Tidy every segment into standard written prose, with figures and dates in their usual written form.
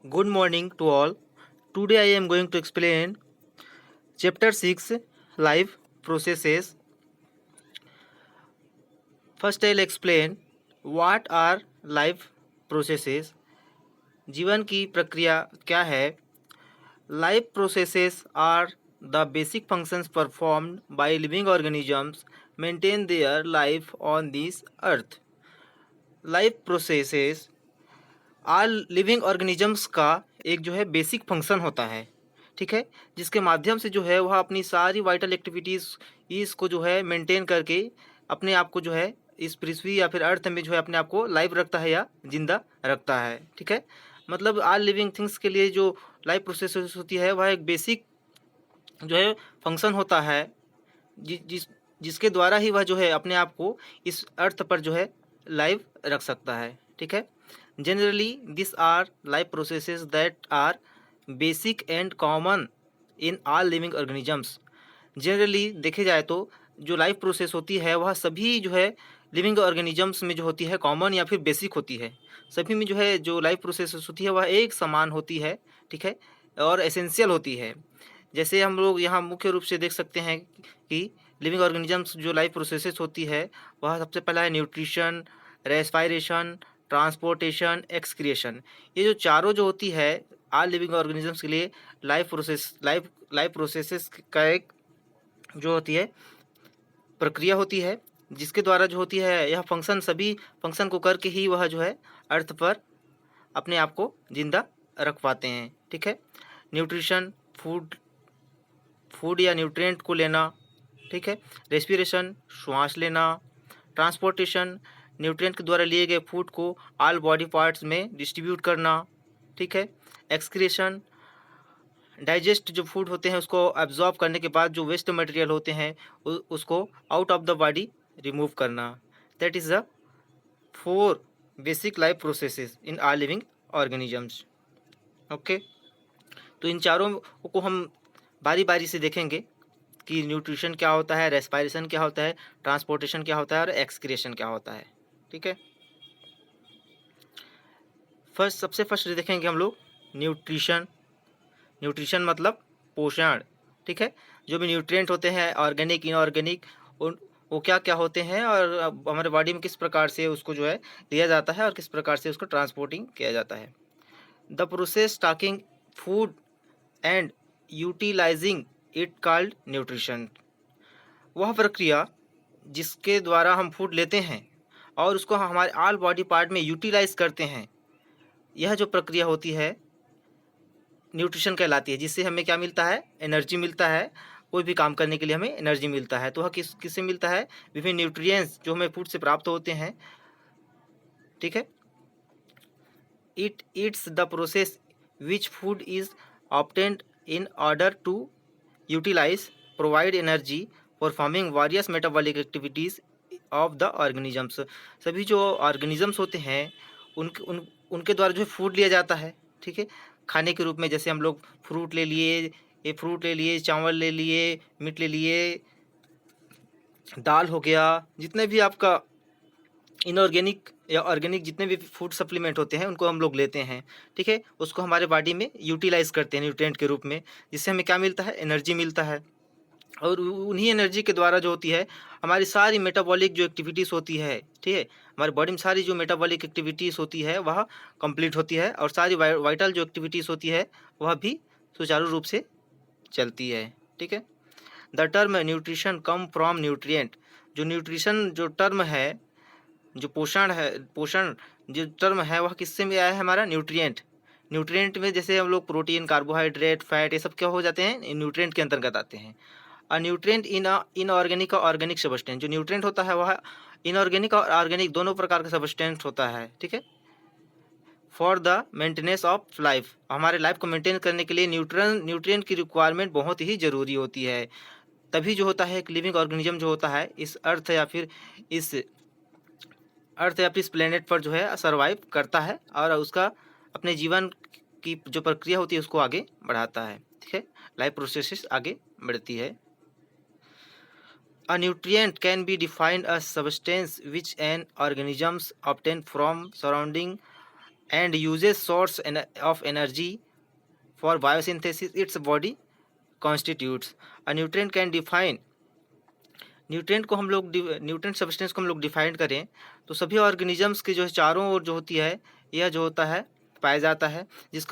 Good morning to all. Today I am going to explain chapter 6 life processes. First I'll explain what are life processes. जीवन की प्रक्रिया क्या है? Life processes are the basic functions performed by living organisms maintain their life on this earth. Life processes all living organisms का एक जो है basic function होता है, ठीक है, जिसके माध्यम से जो है वह अपनी सारी वाइटल एक्टिविटीज़ इसको जो है मेंटेन करके अपने आप को जो है इस पृथ्वी या फिर अर्थ में जो है अपने आप को लाइव रखता है या जिंदा रखता है, ठीक है। मतलब ऑल लिविंग थिंग्स के लिए जो लाइफ प्रोसेस होती है वह एक बेसिक जो है फंक्शन होता है जिसके द्वारा ही वह जो है अपने आप को इस अर्थ पर जो है लाइव रख सकता है, ठीक है। Generally this are life processes that are basic and common in all living organisms. Generally देखे जाए तो जो लाइफ प्रोसेस होती है वह सभी जो है लिविंग ऑर्गेनिजम्स में जो होती है कॉमन या फिर बेसिक होती है। सभी में जो है जो लाइफ प्रोसेस होती है वह एक समान होती है, ठीक है, और एसेंशियल होती है। जैसे हम लोग यहाँ मुख्य रूप से देख सकते हैं कि लिविंग ऑर्गेनिजम्स जो लाइफ प्रोसेसेस होती है वह सबसे पहला है न्यूट्रिशन, रेस्पायरेशन, ट्रांसपोर्टेशन, एक्सक्रिएशन। ये जो चारों जो होती है ऑल लिविंग ऑर्गेनिजम्स के लिए लाइफ प्रोसेसेस का एक जो होती है प्रक्रिया होती है, जिसके द्वारा जो होती है यह फंक्शन सभी फंक्शन को करके ही वह जो है अर्थ पर अपने आप को जिंदा रख पाते हैं, ठीक है। न्यूट्रिशन फूड फूड या न्यूट्रिएंट को लेना, ठीक है। रेस्पिरेशन श्वास लेना। ट्रांसपोर्टेशन न्यूट्रिएंट के द्वारा लिए गए फूड को ऑल बॉडी पार्ट्स में डिस्ट्रीब्यूट करना, ठीक है। एक्सक्रीशन डाइजेस्ट जो फूड होते हैं उसको एब्जॉर्ब करने के बाद जो वेस्ट मटेरियल होते हैं उसको out of the body remove करना। That is the 4 basic life processes in all living organisms. Okay, तो इन चारों को हम बारी बारी से देखेंगे कि न्यूट्रिशन क्या होता है, रेस्पायरेशन क्या होता है, ट्रांसपोर्टेशन क्या होता है और एक्सक्रिएशन क्या होता है, ठीक है। सबसे फर्स्ट देखेंगे हम लोग न्यूट्रिशन। न्यूट्रिशन मतलब पोषण, ठीक है। जो भी न्यूट्रिएंट होते हैं ऑर्गेनिक इनऑर्गेनिक उन वो क्या क्या होते हैं और हमारे बॉडी में किस प्रकार से उसको जो है लिया जाता है और किस प्रकार से उसको ट्रांसपोर्टिंग किया जाता है। The process stocking food and utilising it called nutrition. वह प्रक्रिया जिसके द्वारा हम फूड लेते हैं और उसको हमारे ऑल बॉडी पार्ट में यूटिलाइज करते हैं, यह जो प्रक्रिया होती है न्यूट्रिशन कहलाती है, जिससे हमें क्या मिलता है, एनर्जी मिलता है। कोई भी काम करने के लिए हमें एनर्जी मिलता है, तो वह किससे मिलता है, विभिन्न न्यूट्रिएंट्स जो हमें फूड से प्राप्त होते हैं, ठीक है। It's the process which food is obtained in order to utilise provide energy performing various metabolic activities of the organisms. सभी जो ऑर्गेनिजम्स होते हैं उनके द्वारा जो है फूड लिया जाता है, ठीक है, खाने के रूप में। जैसे हम लोग फ्रूट ले लिए, चावल ले लिए, मीट ले लिए, दाल हो गया, जितने भी आपका इनऑर्गेनिक या ऑर्गेनिक जितने भी फूड सप्लीमेंट होते हैं उनको हम लोग लेते हैं, ठीक है। उसको हमारे बॉडी में यूटिलाइज करते हैं न्यूट्रिएंट के रूप में, जिससे हमें क्या मिलता है, एनर्जी मिलता है। और उन्हीं एनर्जी के द्वारा जो होती है हमारी सारी मेटाबॉलिक जो एक्टिविटीज़ होती है, ठीक है, हमारी बॉडी में सारी जो मेटाबॉलिक एक्टिविटीज़ होती है वह कंप्लीट होती है और सारी वाइटल जो एक्टिविटीज़ होती है वह भी सुचारू रूप से चलती है, ठीक है। The term nutrition come from nutrient. जो न्यूट्रिशन जो टर्म है, जो पोषण जो टर्म है वह किससे में आया है, हमारा न्यूट्रिएंट। न्यूट्रिएंट में जैसे हम लोग प्रोटीन, कार्बोहाइड्रेट, फैट, ये सब क्या हो जाते हैं, न्यूट्रिएंट के अंतर्गत आते हैं। न्यूट्रिएंट इनऑर्गेनिक और ऑर्गेनिक सब्सटेंस। जो न्यूट्रिएंट होता है वह इनऑर्गेनिक और ऑर्गेनिक दोनों प्रकार का सब्सटेंस होता है, ठीक है। For the maintenance of life, हमारे लाइफ को मेंटेन करने के लिए न्यूट्रिएंट की रिक्वायरमेंट बहुत ही ज़रूरी होती है। तभी जो होता है एक लिविंग ऑर्गेनिज्म जो होता है इस अर्थ या फिर इस प्लेनेट पर जो है सर्वाइव करता है और उसका अपने जीवन की जो प्रक्रिया होती है उसको आगे बढ़ाता है, ठीक है। लाइफ प्रोसेस आगे बढ़ती है। A nutrient can be defined as substance which an organisms obtain from surrounding and uses source of energy for biosynthesis its body constitutes. A nutrient can define, nutrient को हम लोग न्यूट्रिएंट सब्सटेंस को हम लोग define करें तो सभी organisms के जो है चारों ओर जो होती है यह जो होता है पाया जाता है, जिस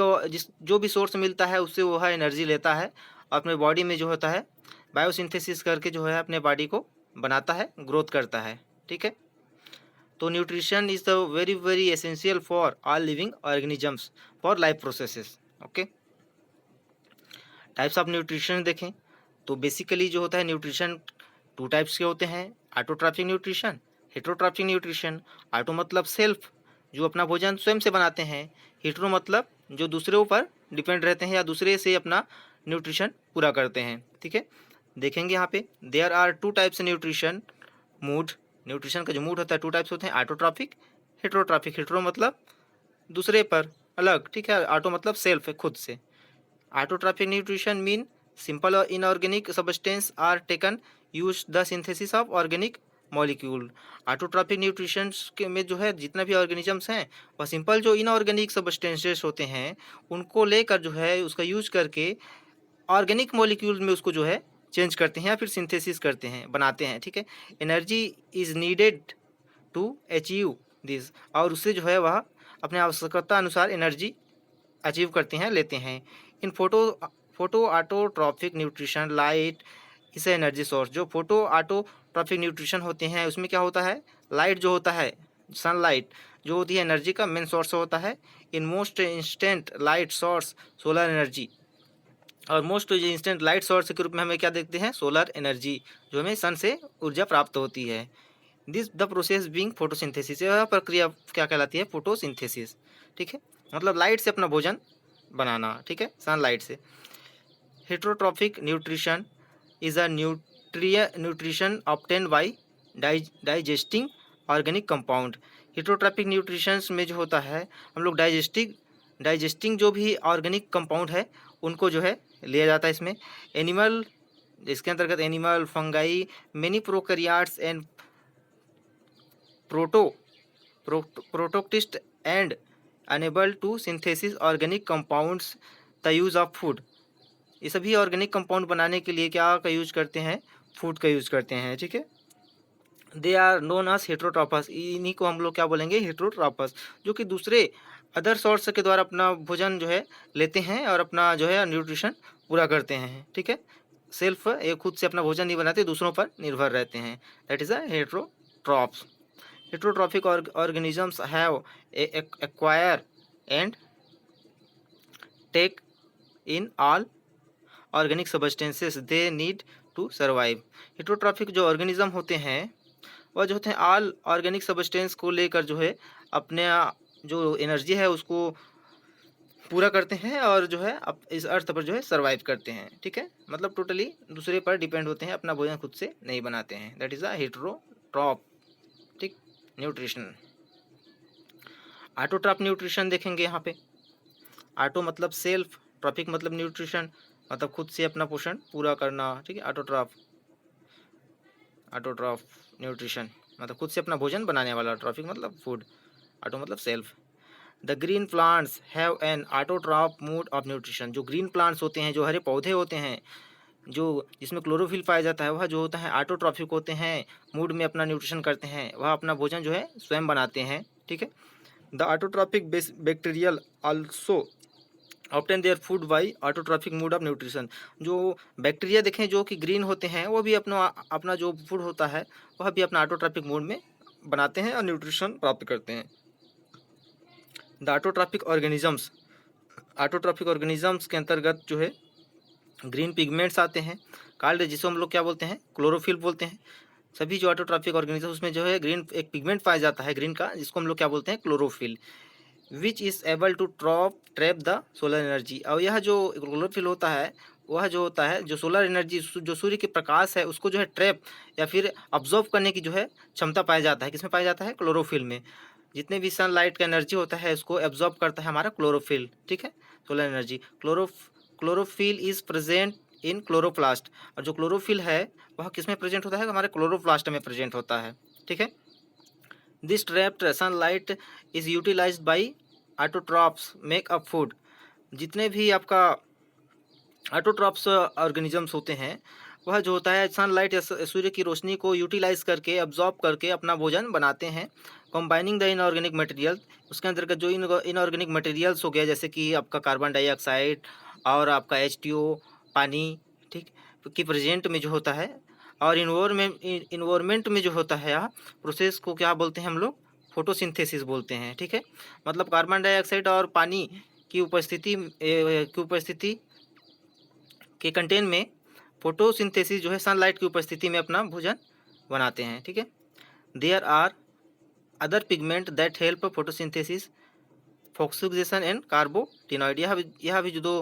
जो भी सोर्स मिलता है उससे वह एनर्जी लेता है और अपने बॉडी में जो होता है बायोसिंथेसिस करके जो है अपने बॉडी को बनाता है, ग्रोथ करता है। ठीक है, तो nutrition is the very very essential for all living organisms for life processes. Okay, types of nutrition देखें तो बेसिकली जो होता है न्यूट्रिशन टू टाइप्स के होते हैं, autotrophic nutrition, heterotrophic nutrition. Auto मतलब सेल्फ, जो अपना भोजन स्वयं से बनाते हैं। हेटेरो मतलब जो दूसरे ऊपर डिपेंड रहते हैं या दूसरे से अपना न्यूट्रिशन पूरा करते हैं। ठीक है, देखेंगे यहाँ पे there are two types nutrition mode. Nutrition का जो मूड होता है टू टाइप्स होते हैं, ऑटोट्रॉफिक, हेटेरोट्रॉफिक। हेटेरो मतलब दूसरे पर अलग, ठीक है, ऑटो मतलब सेल्फ है, खुद से। ऑटोट्रॉफिक न्यूट्रिशन मीन सिंपल और inorganic substance are taken use the synthesis of organic molecule. Autotrophic nutrition के में जो है जितना भी ऑर्गेनिजम्स हैं वह सिंपल जो इनऑर्गेनिक सब्सटेंसेस होते हैं उनको लेकर जो है उसका यूज करके ऑर्गेनिक मॉलिक्यूल में उसको जो है चेंज करते हैं या फिर सिंथेसिस करते हैं, बनाते हैं। ठीक है, energy is needed to achieve this, और उससे जो है वह अपने आवश्यकता अनुसार एनर्जी अचीव करते हैं, लेते हैं। इन फोटो ऑटोट्रॉफिक न्यूट्रिशन लाइट इस एनर्जी सोर्स। जो फोटो ऑटोट्रॉफिक न्यूट्रिशन होते हैं उसमें क्या होता है, लाइट जो होता है, सनलाइट जो होती है एनर्जी का मेन सोर्स होता है। In most instant light source solar energy, और मोस्ट इंस्टेंट लाइट सोर्स के रूप में हमें क्या देखते हैं, सोलर एनर्जी, जो हमें सन से ऊर्जा प्राप्त होती है। This the process being photosynthesis, यह प्रक्रिया क्या कहलाती है, फोटोसिंथेसिस। ठीक है, मतलब लाइट से अपना भोजन बनाना। ठीक है, सनलाइट से। Heterotrophic nutrition is a nutrition obtain bye digesting organic compound. Heterotrophic nutritions में जो होता है हम लोग डाइजेस्टिंग जो भी ऑर्गेनिक कंपाउंड है उनको जो है लिया जाता है इसमें। एनिमल, इसके अंतर्गत animal, fungi, many prokaryotes and protoctist and unable to synthesis organic compounds the use of food. ये सभी ऑर्गेनिक कंपाउंड बनाने के लिए क्या का यूज करते हैं, फूड का यूज करते हैं। ठीक है, दे आर नोन एज हेटेरोट्रॉपस, इन्हीं को हम लोग क्या बोलेंगे, हेटेरोट्रॉपस, जो कि दूसरे अदर सोर्स के द्वारा अपना भोजन जो है लेते हैं और अपना जो है न्यूट्रिशन पूरा करते हैं। ठीक है, सेल्फ ये खुद से अपना भोजन नहीं बनाते, दूसरों पर निर्भर रहते हैं। That is a heterotrophs. Heterotrophic organisms have acquire and take in all organic substances they need to survive। Heterotrophic जो ऑर्गेनिज्म होते हैं वह जो होते हैं ऑल ऑर्गेनिक सब्सटेंस को लेकर जो है अपने जो एनर्जी है उसको पूरा करते हैं और जो है इस अर्थ पर जो है सर्वाइव करते हैं। ठीक है, मतलब टोटली दूसरे पर डिपेंड होते हैं, अपना भोजन खुद से नहीं बनाते हैं। That is a heterotroph nutrition. Autotroph nutrition देखेंगे यहाँ पे। ऑटो मतलब सेल्फ, ट्रॉफिक मतलब न्यूट्रिशन, मतलब खुद से अपना पोषण पूरा करना। ठीक है, ऑटोट्रॉफ न्यूट्रिशन मतलब खुद से अपना भोजन बनाने वाला, ट्रॉफिक मतलब फूड, ऑटो मतलब self. The green plants have an autotroph mode of nutrition. जो ग्रीन प्लांट्स होते हैं, जो हरे पौधे होते हैं, जो जिसमें क्लोरोफिल पाया जाता है, वह जो होता है ऑटोट्रॉफिक होते हैं, मूड में अपना न्यूट्रिशन करते हैं, वह अपना भोजन जो है स्वयं बनाते हैं। ठीक है, the autotrophic bacterial also obtain their food by autotrophic mood off nutrition. जो बैक्टीरिया देखें जो कि ग्रीन होते हैं वो भी अपना अपना जो फूड होता है वह भी अपना ऑटोट्रॉफिक मूड में बनाते हैं और न्यूट्रिशन प्राप्त करते हैं। द ऑटोट्रॉफिक ऑर्गेनिजम्स के अंतर्गत जो है ग्रीन पिगमेंट्स आते हैं, कॉल्ड, जिसको हम लोग क्या बोलते हैं, क्लोरोफिल बोलते हैं। सभी जो ऑटोट्रॉफिक ऑर्गेनिज्म उसमें जो है ग्रीन एक पिगमेंट पाया जाता है ग्रीन का, जिसको हम लोग क्या बोलते हैं, chlorophyll, which is able to trap the solar energy. और यह जो क्लोरोफिल होता है वह जो होता है जो सोलर एनर्जी, जो सूर्य के प्रकाश है उसको जो है ट्रैप या फिर ऑब्जॉर्व करने की जो है क्षमता पाया जाता है। किसमें पाया जाता है, क्लोरोफिल में। जितने भी सनलाइट का एनर्जी होता है उसको एब्जॉर्ब करता है हमारा क्लोरोफिल। ठीक है, solar energy. Chlorophyll is present in chloroplast, और जो क्लोरोफिल है वह किस में प्रेजेंट होता है, हमारे क्लोरोप्लास्ट में प्रेजेंट होता है। ठीक है, this trapped sunlight is utilised by autotrophs make up food. जितने भी आपका ऑटोट्रॉफ्स ऑर्गेनिजम्स होते हैं, वह जो होता है सनलाइट या सूर्य की रोशनी को यूटिलाइज करके अब्जॉर्ब करके अपना भोजन बनाते हैं। कंबाइनिंग द इनऑर्गेनिक मटेरियल, उसके अंतर्गत जो इनऑर्गेनिक मटेरियल्स हो गया, जैसे कि आपका कार्बन डाइऑक्साइड और आपका H2O पानी, ठीक, की प्रेजेंट में जो होता है, और इन्वायरमेंट में जो होता है यह प्रोसेस को क्या बोलते हैं हम लोग, फोटोसिंथेसिस बोलते हैं। ठीक है, मतलब कार्बन डाइऑक्साइड और पानी की उपस्थिति के कंटेन में फोटोसिंथेसिस जो है सनलाइट की उपस्थिति में अपना भोजन बनाते हैं। ठीक है, there are other pigment that help photosynthesis, फॉक्सोक्सेशन एंड कार्बोटिनॉइड। यह भी जो दो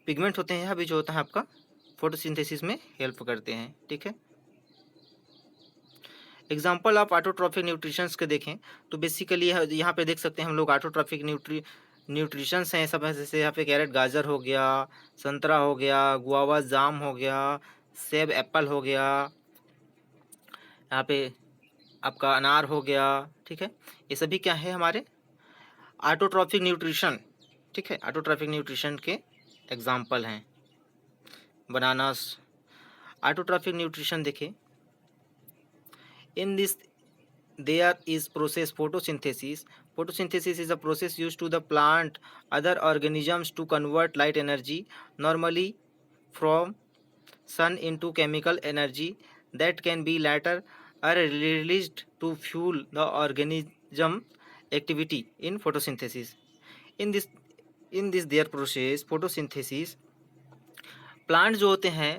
पिगमेंट होते हैं, यह भी जो होता है आपका फोटोसिंथेसिस में हेल्प करते हैं। ठीक है, एग्जाम्पल ऑफ ऑटोट्रॉफिक न्यूट्रिशंस के देखें तो बेसिकली यहाँ पे देख सकते हैं हम लोग ऑटोट्रॉफिक न्यूट्रिशंस हैं सब, जैसे यहाँ पे कैरेट गाजर हो गया, संतरा हो गया, गुआवा जाम हो गया, सेब एप्पल हो गया, यहाँ पे आपका अनार हो गया। ठीक है, ये सभी क्या है हमारे ऑटोट्रॉफिक न्यूट्रिशन। ठीक है, ऑटोट्रॉफिक न्यूट्रिशन के एग्जाम्पल हैं। बनानास ऑटोट्रॉफिक न्यूट्रिशन देखें, in this there is process photosynthesis. Photosynthesis is a process used to the plant other organisms to convert light energy, normally from sun, into chemical energy that can be later are released to fuel the organism activity in photosynthesis. In this their process photosynthesis, plant जो होते हैं,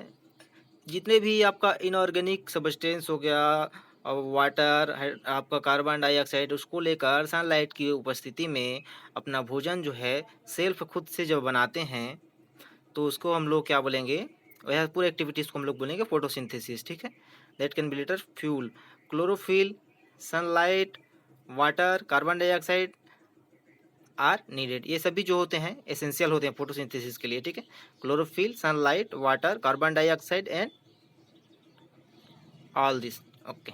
जितने भी आपका inorganic substance हो गया और water आपका कार्बन डाइऑक्साइड, उसको लेकर सनलाइट की उपस्थिति में अपना भोजन जो है सेल्फ खुद से जब बनाते हैं, तो उसको हम लोग क्या बोलेंगे, वह पूरे एक्टिविटीज़ को हम लोग बोलेंगे फोटोसिंथेसिस। ठीक है, that can be later fuel, chlorophyll, sunlight, water, carbon dioxide are needed. ये सभी जो होते हैं एसेंशियल होते हैं फोटोसिंथेसिस के लिए। ठीक है, chlorophyll, sunlight, water, carbon dioxide and all this. Okay,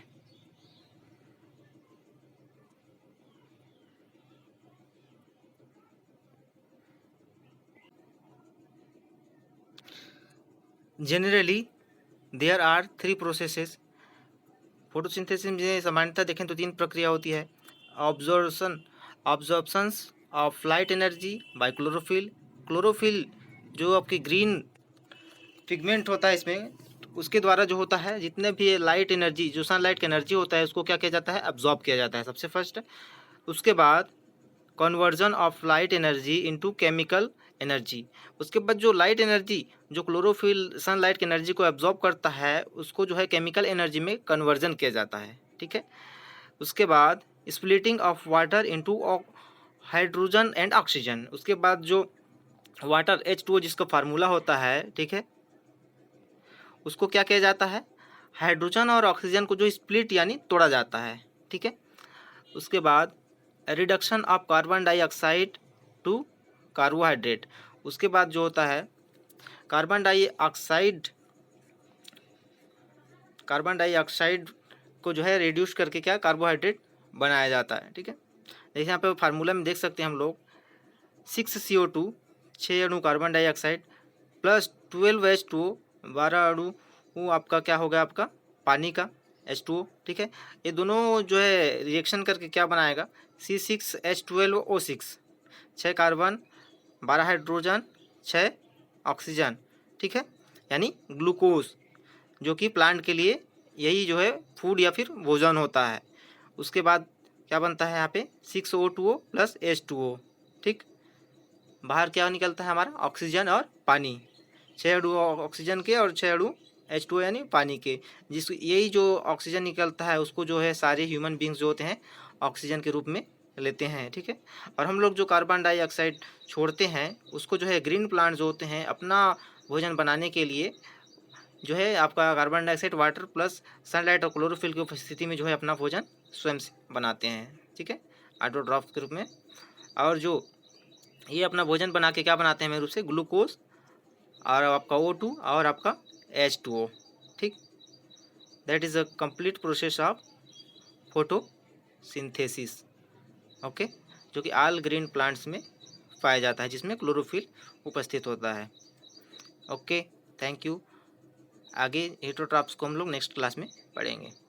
generally there are 3 processes. Photosynthesis में सामान्यतः देखें तो 3 प्रक्रिया होती है। Absorptions of light energy by chlorophyll. Chlorophyll जो आपकी ग्रीन पिगमेंट होता है इसमें, उसके द्वारा जो होता है जितने भी लाइट एनर्जी, जो सनलाइट का एनर्जी होता है, उसको क्या किया जाता है, अब्जॉर्ब किया जाता है सबसे फर्स्ट। उसके बाद conversion of light energy into chemical energy. उसके बाद जो लाइट एनर्जी, जो क्लोरोफिल सनलाइट की एनर्जी को एब्जॉर्ब करता है, उसको जो है केमिकल एनर्जी में कन्वर्जन किया जाता है। ठीक है, उसके बाद splitting of water into hydrogen and oxygen. उसके बाद जो वाटर H2O जिसका फार्मूला होता है, ठीक है, उसको क्या किया जाता है, हाइड्रोजन और ऑक्सीजन को जो स्प्लिट यानी तोड़ा जाता है। ठीक है, उसके बाद reduction of carbon dioxide to carbohydrate. उसके बाद जो होता है कार्बन डाइऑक्साइड को जो है रिड्यूस करके क्या कार्बोहाइड्रेट बनाया जाता है। ठीक है, जैसे यहाँ पे फार्मूला में देख सकते हैं हम लोग 6CO2 6 अणु कार्बन डाइऑक्साइड प्लस 12H2O 12 अणु वो आपका क्या होगा, आपका पानी का H2O। ठीक है, ये दोनों जो है रिएक्शन करके क्या बनाएगा, C6H12O6, 6 कार्बन 12 हाइड्रोजन 6 ऑक्सीजन। ठीक है, यानी ग्लूकोज, जो कि प्लांट के लिए यही जो है फूड या फिर भोजन होता है। उसके बाद क्या बनता है यहाँ पे 6O2O प्लस H2O। ठीक, बाहर क्या निकलता है हमारा ऑक्सीजन और पानी, 6 अणु ऑक्सीजन के और 6 अणु H2O यानी पानी के। जिस यही जो ऑक्सीजन निकलता है उसको जो है सारे ह्यूमन बींग्स जो होते हैं ऑक्सीजन के रूप में लेते हैं। ठीक है, और हम लोग जो कार्बन डाइऑक्साइड छोड़ते हैं उसको जो है ग्रीन प्लांट जो होते हैं अपना भोजन बनाने के लिए जो है आपका carbon dioxide, water plus sunlight और क्लोरोफिल की उपस्थिति में जो है अपना भोजन स्वयं से बनाते हैं। ठीक है, ऑटोट्रॉफ के रूप में। और जो ये अपना भोजन बना के क्या बनाते हैं मेन रूप से, ग्लूकोज और आपका O2 और आपका H2O। ठीक, that is a complete process of photosynthesis. Okay, जो कि ऑल ग्रीन प्लांट्स में पाया जाता है, जिसमें क्लोरोफिल उपस्थित होता है। Okay, thank you. आगे हेटरोट्रॉप्स को हम लोग नेक्स्ट क्लास में पढ़ेंगे।